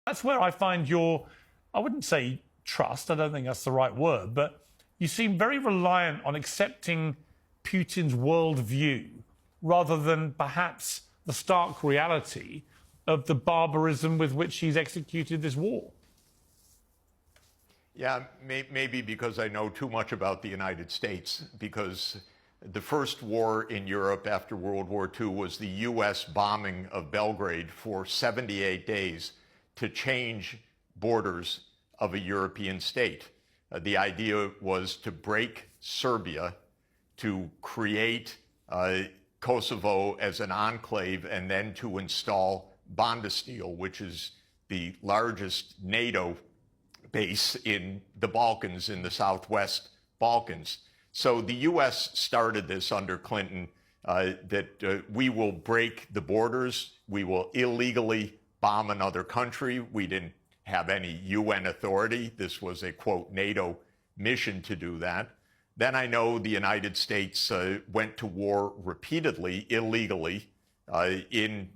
That's where I find your, I wouldn't say trust, I don't think that's the right word, but you seem very reliant on accepting Putin's worldview rather than perhaps the stark reality of the barbarism with which he's executed this war. Yeah, maybe because I know too much about the United States, because the first war in Europe after World War II was the U.S. bombing of Belgrade for 78 days to change borders of a European state. The idea was to break Serbia, to create Kosovo as an enclave, and then to install Bondesteel, which is the largest NATO base in the Balkans, in the Southwest Balkans. So the U.S. started this under Clinton, that we will break the borders, we will illegally bomb another country. We didn't have any UN authority. This was a, quote, NATO mission to do that. Then I know the United States went to war repeatedly, illegally, in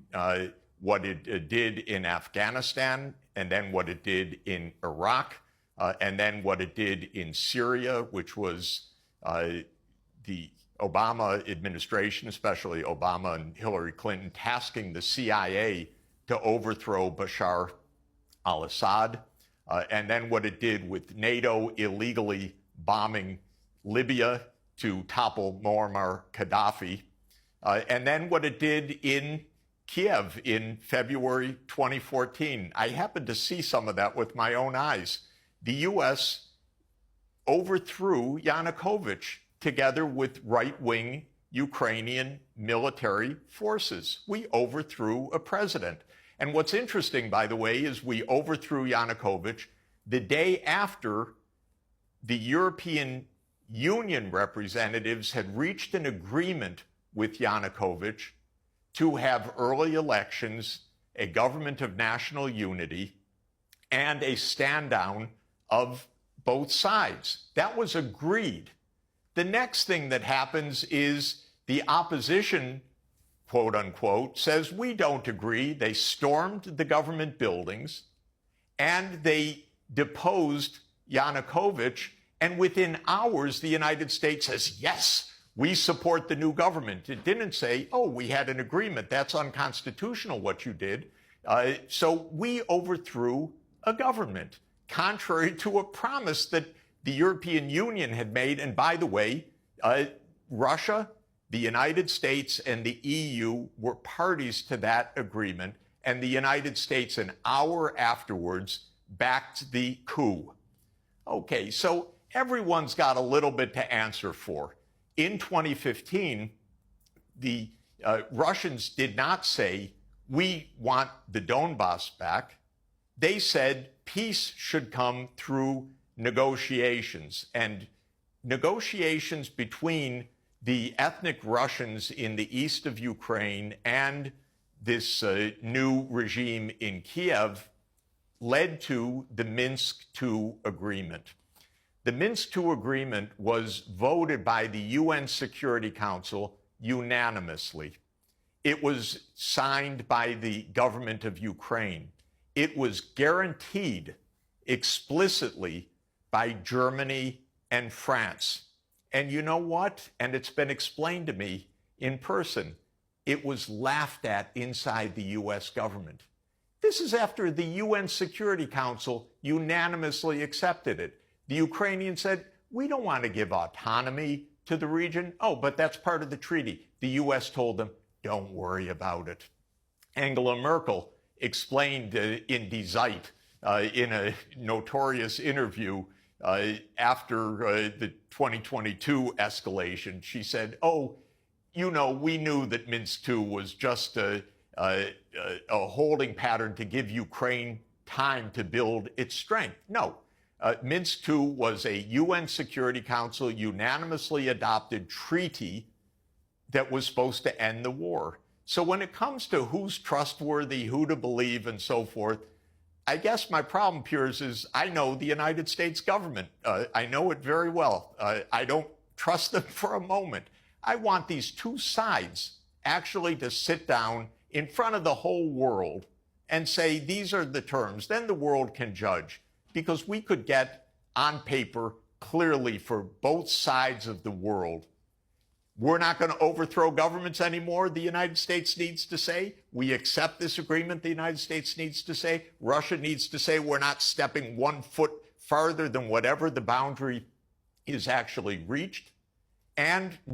what it did in Afghanistan, and then what it did in Iraq, and then what it did in Syria, which was the Obama administration, especially Obama and Hillary Clinton, tasking the CIA to overthrow Bashar al-Assad, and then what it did with NATO illegally bombing Libya to topple Muammar Gaddafi, and then what it did in Kiev in February 2014. I happened to see some of that with my own eyes. The U.S. overthrew Yanukovych together with right-wing Ukrainian military forces. We overthrew a president. And what's interesting, by the way, is we overthrew Yanukovych the day after the European Union representatives had reached an agreement with Yanukovych to have early elections, a government of national unity, and a stand-down of both sides. That was agreed. The next thing that happens is the opposition, quote unquote, says we don't agree. They stormed the government buildings and they deposed Yanukovych. And within hours, the United States says, yes, we support the new government. It didn't say, oh, we had an agreement. That's unconstitutional what you did. So we overthrew a government, contrary to a promise that the European Union had made. And by the way, Russia, the United States, and the EU were parties to that agreement. And the United States, an hour afterwards, backed the coup. Okay, so everyone's got a little bit to answer for. In 2015, the Russians did not say, we want the Donbass back. They said peace should come through negotiations, and negotiations between the ethnic Russians in the east of Ukraine and this new regime in Kiev led to the Minsk II agreement. The Minsk II agreement was voted by the UN Security Council unanimously. It was signed by the government of Ukraine. It was guaranteed explicitly by Germany and France. And you know what? And it's been explained to me in person. It was laughed at inside the US government. This is after the UN Security Council unanimously accepted it. The Ukrainians said, we don't want to give autonomy to the region. Oh, but that's part of the treaty. The U.S. told them, don't worry about it. Angela Merkel explained in Die Zeit, in a notorious interview after the 2022 escalation, she said, oh, you know, we knew that Minsk II was just a holding pattern to give Ukraine time to build its strength. No. Minsk II was a UN Security Council unanimously adopted treaty that was supposed to end the war. So when it comes to who's trustworthy, who to believe, and so forth, I guess my problem, Piers, is I know the United States government. I know it very well. I don't trust them for a moment. I want these two sides actually to sit down in front of the whole world and say, these are the terms, then the world can judge. Because we could get on paper clearly for both sides of the world, we're not going to overthrow governments anymore, the United States needs to say. We accept this agreement, the United States needs to say. Russia needs to say we're not stepping 1 foot farther than whatever the boundary is actually reached. And